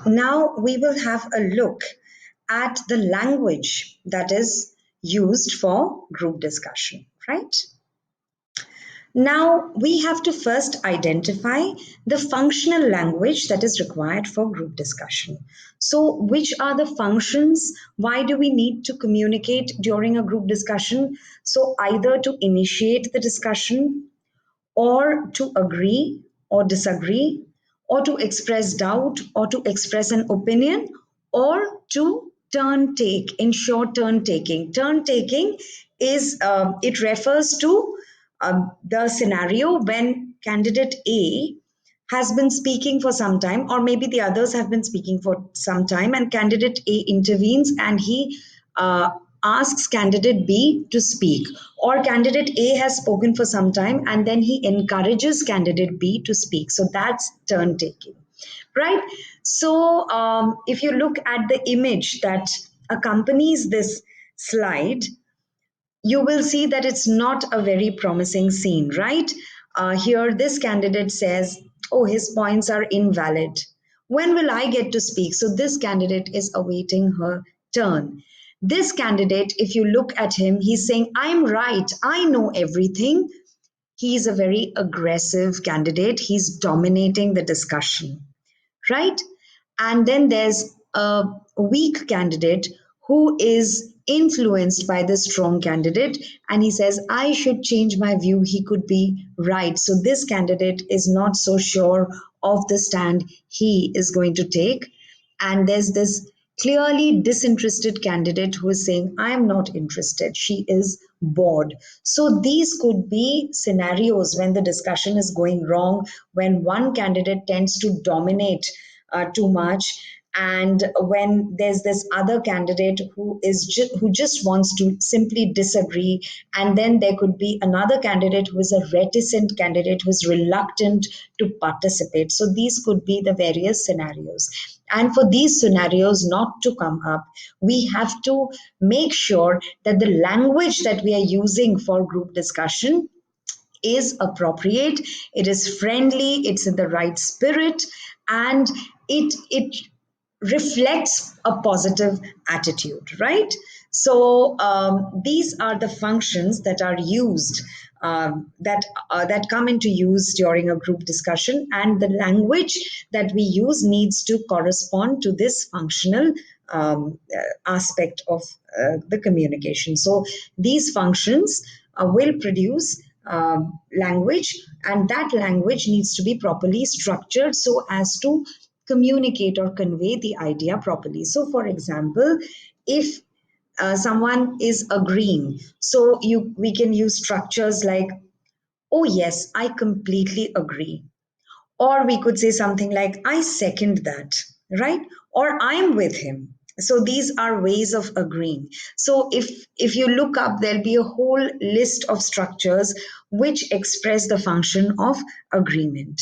Now we will have a look at the language that is used for group discussion, right? Now we have to first identify the functional language that is required for group discussion. So, which are the functions? Why do we need to communicate during a group discussion? So, either to initiate the discussion, or to agree or disagree, or to express doubt, or to express an opinion, or to turn take, ensure turn taking. Turn taking is, it refers to the scenario when candidate A has been speaking for some time, or maybe the others have been speaking for some time, and candidate A intervenes and he asks candidate B to speak, or candidate A has spoken for some time and then he encourages candidate B to speak. So that's turn taking, right? So if you look at the image that accompanies this slide, you will see that it's not a very promising scene, right? Here, this candidate says, oh, his points are invalid. When will I get to speak? So, this candidate is awaiting her turn. This candidate, if you look at him, he's saying, I'm right, I know everything. He's a very aggressive candidate, he's dominating the discussion, right? And then there's a weak candidate who is influenced by the strong candidate, and he says, I should change my view, he could be right. So this candidate is not so sure of the stand he is going to take. And there's this clearly disinterested candidate who is saying, I am not interested, she is bored. So these could be scenarios when the discussion is going wrong, when one candidate tends to dominate too much, and when there's this other candidate who just wants to simply disagree, and then there could be another candidate who is a reticent candidate who is reluctant to participate. So these could be the various scenarios, and for these scenarios not to come up, we have to make sure that the language that we are using for group discussion is appropriate, it is friendly, it's in the right spirit, and it reflects a positive attitude, right? So these are the functions that are used, that come into use during a group discussion, and the language that we use needs to correspond to this functional aspect of the communication. So these functions will produce language, and that language needs to be properly structured so as to communicate or convey the idea properly. So, for example, if someone is agreeing, so we can use structures like, oh yes, I completely agree, or we could say something like, I second that, right? Or I'm with him. So these are ways of agreeing. So if you look up, there'll be a whole list of structures which express the function of agreement.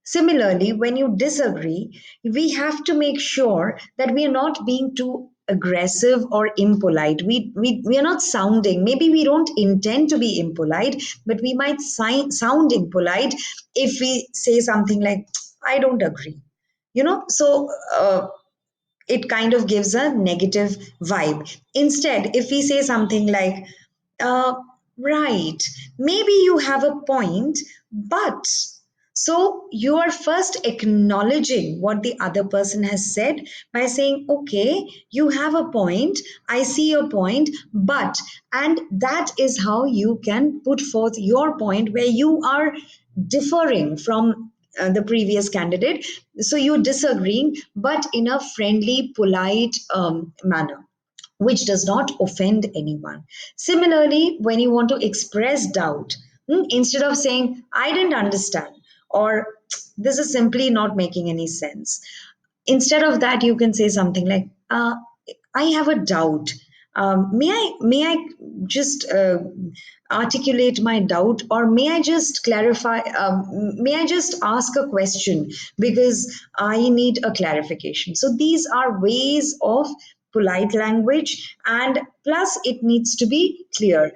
Similarly, when you disagree, we have to make sure that we are not being too aggressive or impolite. We are not sounding, maybe we don't intend to be impolite, but we might sound impolite if we say something like, I don't agree, so it kind of gives a negative vibe. Instead, if we say something like, uh, right, maybe you have a point, but, so you are first acknowledging what the other person has said by saying, okay, you have a point, I see your point, but, and that is how you can put forth your point where you are differing from the previous candidate. So you're disagreeing, but in a friendly, polite manner, which does not offend anyone. Similarly, when you want to express doubt, instead of saying, I didn't understand, or this is simply not making any sense, instead of that, you can say something like, I have a doubt. May I just articulate my doubt, or may I just clarify? May I just ask a question because I need a clarification? So these are ways of polite language, and plus it needs to be clear.